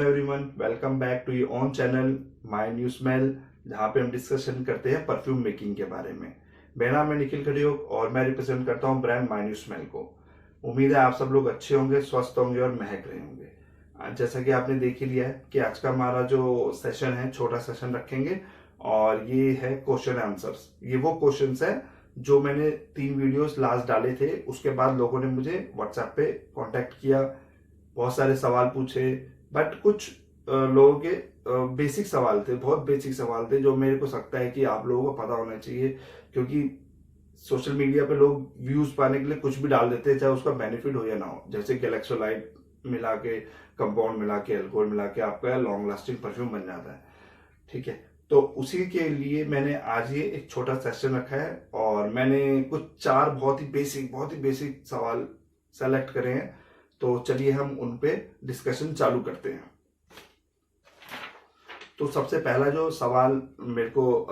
Everyone, welcome back to your own channel my new smell, जहाँ पे हम discussion करते हैं परफ्यूम मेकिंग के बारे में। मेरा नाम है निखिल खड़ियोक और मैं रिप्रेजेंट करता हूँ ब्रांड माय न्यू स्मेल को। उम्मीद है आप सब लोग अच्छे होंगे, स्वस्थ होंगे और महक रहे होंगे। आज जैसा कि आपने देख ही लिया है कि आज का हमारा जो सेशन है, छोटा सेशन रखेंगे और ये है क्वेश्चन आंसर्स। ये वो क्वेश्चन है जो मैंने 3 वीडियोस लास्ट डाले थे, उसके बाद लोगों ने मुझे व्हाट्सएप पे कांटेक्ट किया, बहुत सारे सवाल पूछे। बट कुछ लोगों के बेसिक सवाल थे, बहुत बेसिक सवाल थे जो मेरे को लगता है कि आप लोगों को पता होना चाहिए, क्योंकि सोशल मीडिया पे लोग व्यूज पाने के लिए कुछ भी डाल देते हैं, चाहे उसका बेनिफिट हो या ना हो। जैसे गैलेक्सोलाइट मिला के, कंपाउंड मिला के, अल्कोहल मिला के आपका लॉन्ग लास्टिंग परफ्यूम बन जाता है। ठीक है, तो उसी के लिए मैंने आज ये एक छोटा सेशन रखा है और मैंने कुछ 4 बहुत ही बेसिक सवाल सेलेक्ट करे हैं। तो चलिए हम उन पे डिस्कशन चालू करते हैं। तो सबसे पहला जो सवाल मेरे को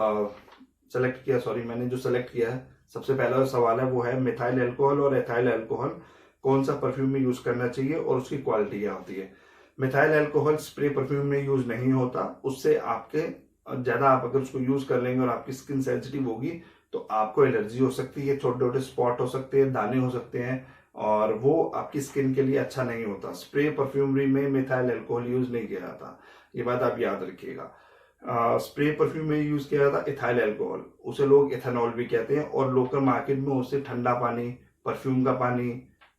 मैंने जो सेलेक्ट किया है, सबसे पहला जो सवाल है वो है मिथाइल अल्कोहल और एथाइल अल्कोहल कौन सा परफ्यूम में यूज करना चाहिए और उसकी क्वालिटी क्या होती है। मिथाइल अल्कोहल स्प्रे परफ्यूम में यूज नहीं होता, उससे आपके ज्यादा आप अगर उसको यूज कर लेंगे और आपकी स्किन सेंसिटिव होगी तो आपको एलर्जी हो सकती है, छोटे छोटे स्पॉट हो सकते हैं, दाने हो सकते हैं और वो आपकी स्किन के लिए अच्छा नहीं होता। स्प्रे परफ्यूमरी में मिथाइल अल्कोहल यूज नहीं किया जाता, ये बात आप याद रखिएगा। स्प्रे परफ्यूम में यूज किया जाता इथाइल अल्कोहल, उसे लोग इथेनॉल भी कहते हैं और लोकल मार्केट में उसे ठंडा पानी, परफ्यूम का पानी,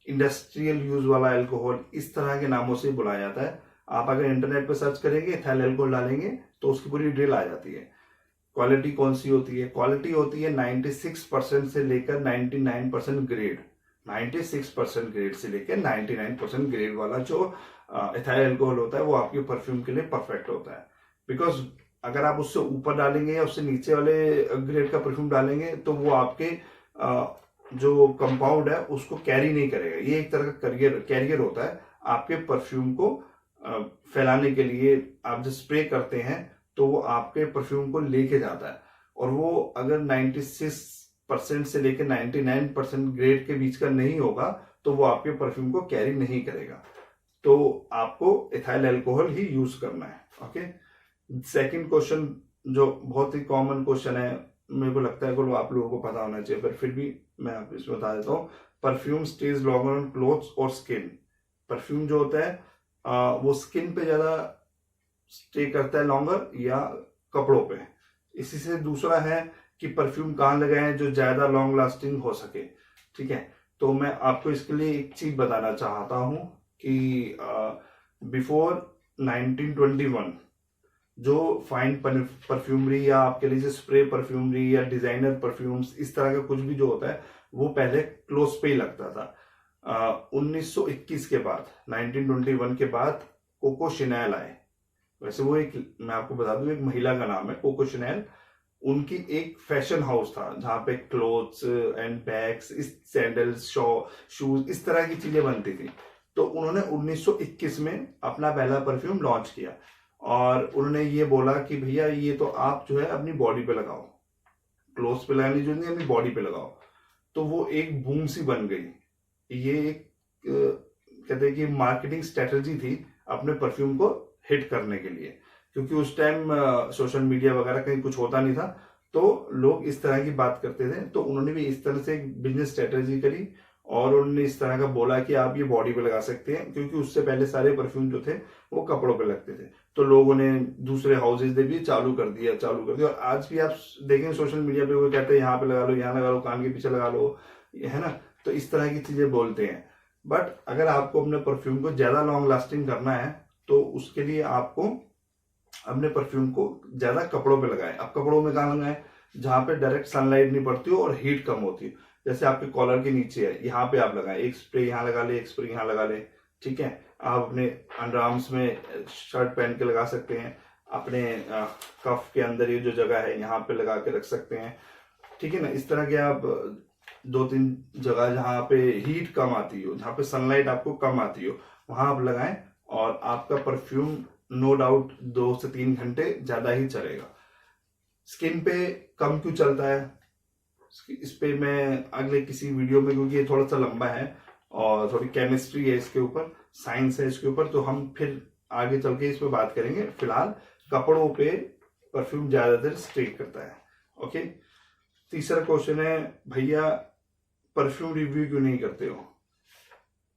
इंडस्ट्रियल यूज वाला अल्कोहल, इस तरह के नामों से बुलाया जाता है। आप अगर इंटरनेट पर सर्च करेंगे, इथाइल अल्कोहल डालेंगे तो उसकी पूरी डिटेल आ जाती है। क्वालिटी कौन सी होती है? क्वालिटी होती है 96% से लेकर 99% ग्रेड। 96% ग्रेड से लेकर 99% ग्रेड वाला जो इथाइल अल्कोहल होता है वो आपके परफ्यूम के लिए परफेक्ट होता है। बिकॉज अगर आप उससे ऊपर डालेंगे या उससे नीचे वाले ग्रेड का परफ्यूम डालेंगे तो वो आपके जो कंपाउंड है उसको कैरी नहीं करेगा। ये एक तरह का कैरियर होता है आपके परफ्यूम को फैलाने के लिए। आप जब स्प्रे करते हैं तो वो आपके परफ्यूम को लेके जाता है और वो अगर 96% से लेकर 99% ग्रेड के बीच का नहीं होगा तो वो आपके परफ्यूम को कैरी नहीं करेगा। तो आपको इथाइल अल्कोहल ही यूज करना है। ओके, सेकंड क्वेश्चन जो बहुत ही कॉमन क्वेश्चन है, मेरे को लगता है कि आप लोगों को पता होना चाहिए, पर फिर भी मैं आपको इसमें बता देता हूँ। Perfume stage longer on clothes और स्किन। परफ्यूम जो होता है वो स्किन पे ज्यादा स्टे करता है लॉन्गर या कपड़ों पे। इसी से दूसरा है कि परफ्यूम कहाँ लगाएं जो ज्यादा लॉन्ग लास्टिंग हो सके। ठीक है, तो मैं आपको इसके लिए एक चीज बताना चाहता हूं कि बिफोर 1921 जो फाइन परफ्यूमरी या आपके लिए स्प्रे परफ्यूमरी या डिजाइनर परफ्यूम्स, इस तरह का कुछ भी जो होता है वो पहले क्लोज पे ही लगता था। 1921 के बाद, 1921 के बाद कोको शैनल आए। वैसे वो एक, मैं आपको बता दूं, एक महिला का नाम है कोको शैनल। उनकी एक फैशन हाउस था जहां पे क्लोथ्स एंड बैग्स, इस सैंडल्स, शूज, इस तरह की चीजें बनती थी। तो उन्होंने 1921 में अपना पहला परफ्यूम लॉन्च किया और उन्होंने ये बोला कि भैया ये तो आप जो है अपनी बॉडी पे लगाओ, क्लोथ्स पे लगानी जो नहीं, अपनी बॉडी पे लगाओ। तो वो एक बूम सी बन गई। ये एक कहते हैं कि मार्केटिंग स्ट्रेटेजी थी अपने परफ्यूम को हिट करने के लिए, क्योंकि उस टाइम सोशल मीडिया वगैरह कहीं कुछ होता नहीं था तो लोग इस तरह की बात करते थे। तो उन्होंने भी इस तरह से एक बिजनेस स्ट्रेटेजी करी और उन्होंने इस तरह का बोला कि आप ये बॉडी पे लगा सकते हैं, क्योंकि उससे पहले सारे परफ्यूम जो थे वो कपड़ों पे लगते थे। तो लोगों ने दूसरे हाउसेज ने भी चालू कर दिया। और आज भी आप देखें सोशल मीडिया पे वो कहते हैं यहाँ पे लगा लो, यहाँ लगा लो, कान के पीछे लगा लो, है ना। तो इस तरह की चीजें बोलते हैं। बट अगर आपको अपने परफ्यूम को ज्यादा लॉन्ग लास्टिंग करना है तो उसके लिए आपको अपने परफ्यूम को ज्यादा कपड़ों पे लगाएं। अब कपड़ों में कहाँ लगाएं? जहां पे डायरेक्ट सनलाइट नहीं पड़ती हो और हीट कम होती है। जैसे आपके कॉलर के नीचे है, यहाँ पे आप लगाएं, एक स्प्रे यहाँ लगा ले, एक स्प्रे यहाँ लगा ले। ठीक है, आप अपने अंडर आर्म्स में शर्ट पहन के लगा सकते हैं, अपने कफ के अंदर ये जो जगह है यहाँ पे लगा के रख सकते हैं। ठीक है ना, इस तरह के आप 2-3 जगह जहां पे हीट कम आती हो, जहां पे सनलाइट आपको कम आती हो, वहां आप लगाएं और आपका परफ्यूम नो डाउट 2 से 3 घंटे ज्यादा ही चलेगा। स्किन पे कम क्यों चलता है, इस पे मैं अगले किसी वीडियो में, क्योंकि ये थोड़ा सा लंबा है और थोड़ी केमिस्ट्री है इसके ऊपर, साइंस है इसके ऊपर, तो हम फिर आगे चल के इस पे बात करेंगे। फिलहाल कपड़ों पे परफ्यूम ज्यादातर स्टे करता है। ओके, तीसरा क्वेश्चन है, भैया परफ्यूम रिव्यू क्यों नहीं करते हो?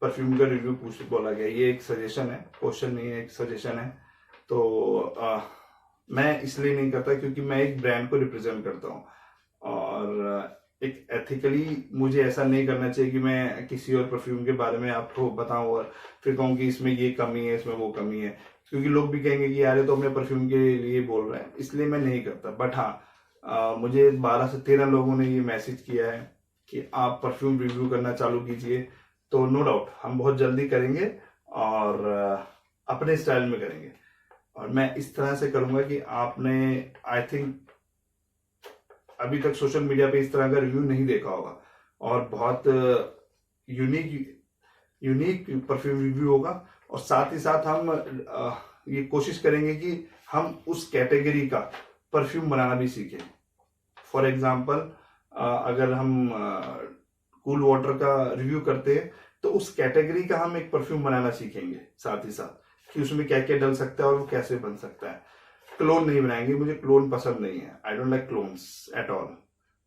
परफ्यूम का रिव्यू पूछ बोला गया, ये एक सजेशन है, क्वेश्चन नहीं है, एक सजेशन है। तो मैं इसलिए नहीं करता क्योंकि मैं एक ब्रांड को रिप्रेजेंट करता हूँ, और एक एथिकली मुझे ऐसा नहीं करना चाहिए कि मैं किसी और परफ्यूम के बारे में आपको बताऊं और फिर कहूँ कि इसमें ये कमी है, इसमें वो कमी है, क्योंकि लोग भी कहेंगे कि यार ये तो अपने परफ्यूम के लिए बोल रहे हैं, इसलिए मैं नहीं करता। बट हाँ, मुझे 12 से 13 लोगों ने ये मैसेज किया है कि आप परफ्यूम रिव्यू करना चालू कीजिए, तो नो डाउट हम बहुत जल्दी करेंगे और अपने स्टाइल में करेंगे। और मैं इस तरह से करूंगा कि आपने आई थिंक अभी तक सोशल मीडिया पे इस तरह का रिव्यू नहीं देखा होगा, और बहुत यूनिक परफ्यूम रिव्यू होगा। और साथ ही साथ हम ये कोशिश करेंगे कि हम उस कैटेगरी का परफ्यूम बनाना भी सीखें। फॉर एग्जाम्पल, अगर हम कूल वाटर का रिव्यू करते हैं तो उस कैटेगरी का हम एक परफ्यूम बनाना सीखेंगे साथ ही साथ, कि उसमें क्या क्या डल सकता है और वो कैसे बन सकता है। क्लोन नहीं बनाएंगे, मुझे क्लोन पसंद नहीं है, I don't like clones at all.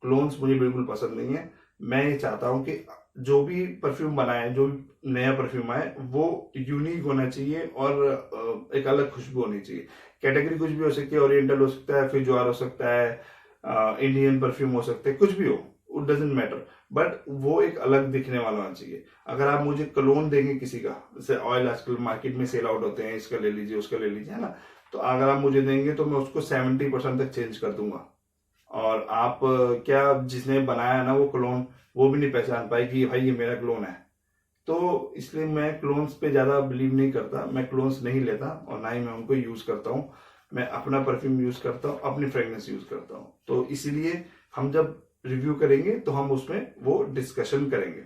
Clones मुझे बिल्कुल पसंद नहीं है। मैं ये चाहता हूं कि जो भी परफ्यूम बनाए, जो भी नया परफ्यूम आए, वो यूनिक होना चाहिए और एक अलग खुशबू होनी चाहिए। कैटेगरी कुछ भी हो सकती है, ओरिएंटल हो सकता है, फिजुआर हो सकता है, इंडियन परफ्यूम हो सकते हैं, कुछ भी हो, इट डजेंट मैटर, बट वो एक अलग दिखने वाला होना चाहिए। अगर आप मुझे क्लोन देंगे किसी का, जैसे ऑयल आजकल मार्केट में सेल आउट होते हैं, इसका ले लीजिए, उसका ले लीजिए, है ना, तो अगर आप मुझे देंगे तो मैं उसको 70% तक चेंज कर दूंगा, और आप क्या जिसने बनाया ना वो क्लोन, वो भी नहीं पहचान पाए कि भाई ये मेरा क्लोन है। तो इसलिए मैं क्लोन्स पे ज्यादा बिलीव नहीं करता, मैं क्लोन्स नहीं लेता और ना ही मैं उनको यूज करता हूँ। मैं अपना परफ्यूम यूज करता हूँ, अपनी फ्रेग्रेंस यूज करता हूँ। तो इसीलिए हम जब रिव्यू करेंगे तो हम उसमें वो डिस्कशन करेंगे।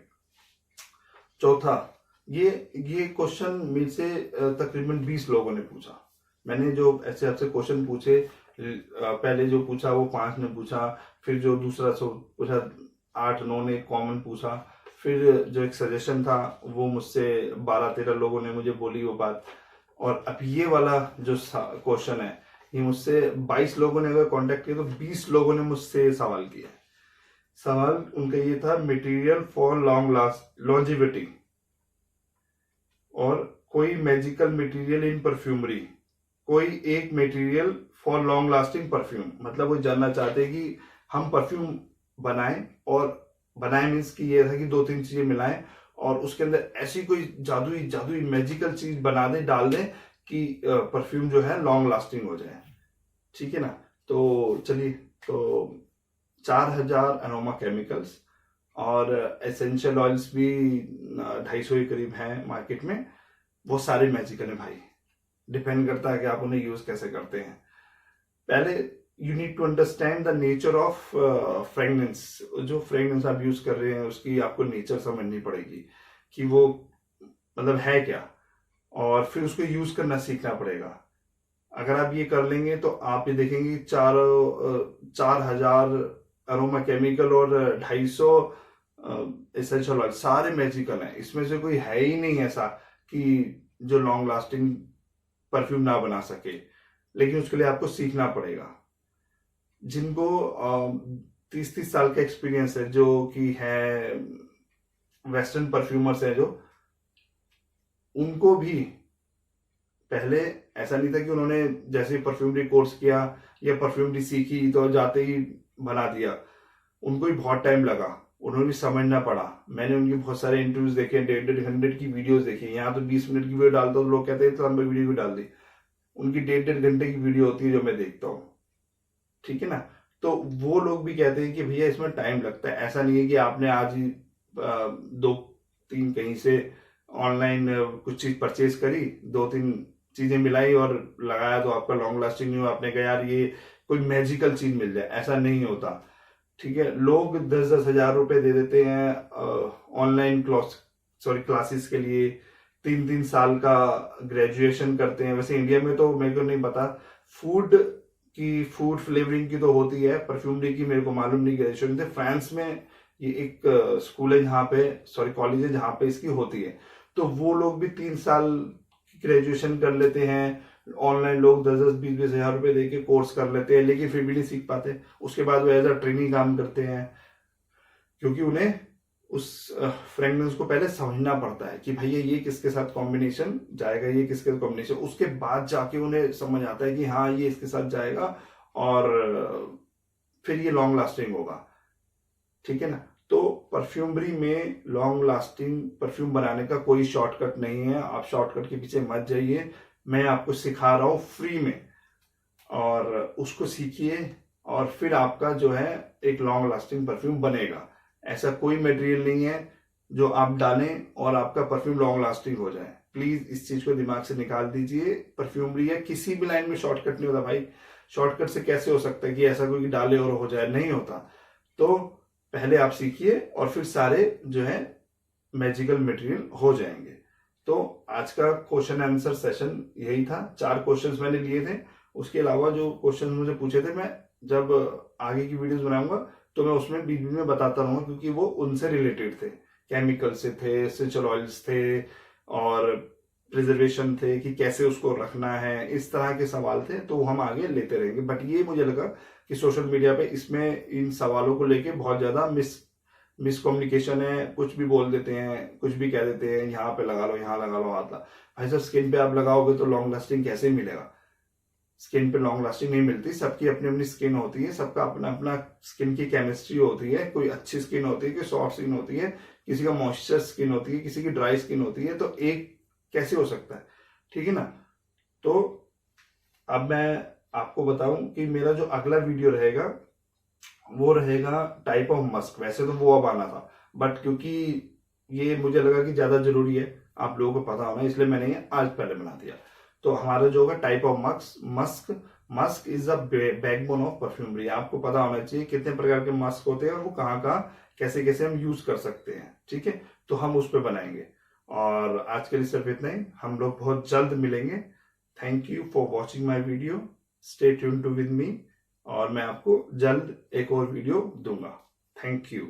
चौथा, ये क्वेश्चन मेरे से तकरीबन 20 लोगों ने पूछा। मैंने जो ऐसे आपसे क्वेश्चन पूछे, पहले जो पूछा वो 5 ने पूछा, फिर जो दूसरा पूछा 8-9 ने कॉमन पूछा, फिर जो एक सजेशन था वो मुझसे 12-13 लोगों ने मुझे बोली वो बात, और अब ये वाला जो क्वेश्चन है ये मुझसे 22 लोगों ने अगर कांटेक्ट किया तो 20 लोगों ने मुझसे सवाल किया। सवाल उनका ये था, मटेरियल फॉर लॉन्ग लॉन्जिविटी, और कोई मैजिकल मटेरियल इन परफ्यूमरी, कोई एक material for long lasting perfume. मतलब वो जानना चाहते हैं कि हम परफ्यूम बनाएं, और बनाएं मीन्स कि ये था कि 2-3 चीजें मिलाएं और उसके अंदर ऐसी कोई जादुई मैजिकल चीज बना दें, डाल दें कि परफ्यूम जो है लॉन्ग लास्टिंग हो जाए। ठीक है ना, तो चलिए, तो 4000 अरोमा केमिकल्स और एसेंशियल ऑयल्स भी 250 के करीब हैं मार्केट में। वो सारे मैजिकल है भाई, डिपेंड करता है कि आप उन्हें यूज कैसे करते हैं। पहले you need to understand the nature of fragrance. जो फ्रेग्रेंस आप यूज कर रहे हैं उसकी आपको नेचर समझनी पड़ेगी कि वो मतलब है क्या, और फिर उसको यूज करना सीखना पड़ेगा। अगर आप ये कर लेंगे तो आप ये देखेंगे 4000 अरोमा केमिकल और 250 एसेंशियल ऑयल, सारे मैजिकल हैं। इसमें से कोई है ही नहीं ऐसा कि जो लॉन्ग लास्टिंग परफ्यूम ना बना सके, लेकिन उसके लिए आपको सीखना पड़ेगा। जिनको 30-30 साल का एक्सपीरियंस है, जो कि है वेस्टर्न परफ्यूमर्स हैं, जो उनको भी पहले ऐसा नहीं था कि उन्होंने जैसे परफ्यूमरी कोर्स किया या परफ्यूमरी सीखी तो जाते ही बना दिया। उनको भी बहुत टाइम लगा, उन्होंने भी समझना पड़ा। मैंने उनके बहुत सारे इंटरव्यूज देखे, 1.5 घंटे की वीडियोस देखी। यहाँ तो 20 मिनट की वीडियो डालता हूँ तो लोग कहते हैं तो लंबी वीडियो भी डाल दी। उनकी 1.5 घंटे की वीडियो होती है जो मैं देखता हूँ, ठीक है ना। तो वो लोग भी कहते हैं कि भैया इसमें टाइम लगता है। ऐसा नहीं है कि आपने आज ही 2-3 कहीं से ऑनलाइन कुछ चीज परचेज करी, 2-3 चीजें मिलाई और लगाया तो आपका लॉन्ग लास्टिंग नहीं हुआ। आपने कहा यार ये कोई मैजिकल चीज मिल जाए, ऐसा नहीं होता। ठीक है, लोग 10-10 हजार रुपए दे देते हैं ऑनलाइन क्लासेस के लिए। 3-3 साल का ग्रेजुएशन करते हैं। वैसे इंडिया में तो मेरे को नहीं पता, फूड फ्लेवरिंग की तो होती है, परफ्यूमरी की मेरे को मालूम नहीं ग्रेजुएशन थे। फ्रांस में ये एक स्कूल है जहाँ पे, कॉलेज है जहाँ पे इसकी होती है। तो वो लोग भी 3 साल कि ग्रेजुएशन कर लेते हैं, ऑनलाइन लोग 10-10, 20-20 हजार रुपए दे के कोर्स कर लेते हैं, लेकिन फिर भी नहीं सीख पाते। उसके बाद वो एज अ ट्रेनिंग काम करते हैं, क्योंकि उन्हें उस फ्रेगनेंस को पहले समझना पड़ता है कि भैया ये किसके साथ कॉम्बिनेशन जाएगा, ये किसके साथ कॉम्बिनेशन, उसके बाद जाके उन्हें समझ आता है कि हाँ ये इसके साथ जाएगा और फिर ये लॉन्ग लास्टिंग होगा। ठीक है ना। तो परफ्यूमरी में लॉन्ग लास्टिंग परफ्यूम बनाने का कोई शॉर्टकट नहीं है, आप शॉर्टकट के पीछे मत जाइए। मैं आपको सिखा रहा हूं फ्री में, और उसको सीखिए और फिर आपका जो है एक लॉन्ग लास्टिंग परफ्यूम बनेगा। ऐसा कोई मटेरियल नहीं है जो आप डालें और आपका परफ्यूम लॉन्ग लास्टिंग हो जाए। प्लीज इस चीज को दिमाग से निकाल दीजिए। परफ्यूमरी है, किसी भी लाइन में शॉर्टकट नहीं होता भाई। शॉर्टकट से कैसे हो सकता है कि ऐसा कोई डाले और हो जाए, नहीं होता। तो पहले आप सीखिए और फिर सारे जो है मैजिकल मटेरियल हो जाएंगे। तो आज का क्वेश्चन आंसर सेशन यही था। 4 क्वेश्चंस मैंने लिए थे, उसके अलावा जो क्वेश्चन मुझे पूछे थे मैं जब आगे की वीडियोस बनाऊंगा तो मैं उसमें बीच बीच में बताता रहूंगा, क्योंकि वो उनसे रिलेटेड थे। केमिकल से थे, एसेंशियल ऑयल्स थे और प्रिजर्वेशन थे कि कैसे उसको रखना है, इस तरह के सवाल थे। तो हम आगे लेते रहेंगे। बट ये मुझे लगा कि सोशल मीडिया पे इसमें इन सवालों को लेके बहुत ज्यादा मिसकम्युनिकेशन है। कुछ भी बोल देते हैं, कुछ भी कह देते हैं, यहाँ पे लगा लो, यहाँ लगा लो हाथ ला। भाई साहब स्किन पे आप लगाओगे तो लॉन्ग लास्टिंग कैसे मिलेगा? स्किन पे लॉन्ग लास्टिंग नहीं मिलती। सबकी अपनी अपनी स्किन होती है, सबका अपना अपना स्किन की केमिस्ट्री होती है। कोई अच्छी स्किन होती है, कोई सॉफ्ट स्किन होती है, किसी का मॉइस्चर स्किन होती है, किसी की ड्राई स्किन होती है। तो एक कैसे हो सकता है? ठीक है ना। तो अब मैं आपको बताऊं कि मेरा जो अगला वीडियो रहेगा वो रहेगा टाइप ऑफ मस्क। वैसे तो वो अब आना था, बट क्योंकि ये मुझे लगा कि ज्यादा जरूरी है, आप लोगों को पता होना, इसलिए मैंने ये आज पहले बना दिया। तो हमारा जो होगा type of Musk. Musk is a backbone of perfumery. आपको पता होना चाहिए कितने प्रकार के मस्क होते हैं और वो कहाँ कहाँ कैसे कैसे हम यूज कर सकते हैं। ठीक है, तो हम उस पर बनाएंगे। और आज के लिए सिर्फ इतना ही, हम लोग बहुत जल्द मिलेंगे। Thank you for watching my video, stay tuned to with me, और मैं आपको जल्द एक और वीडियो दूंगा। Thank you.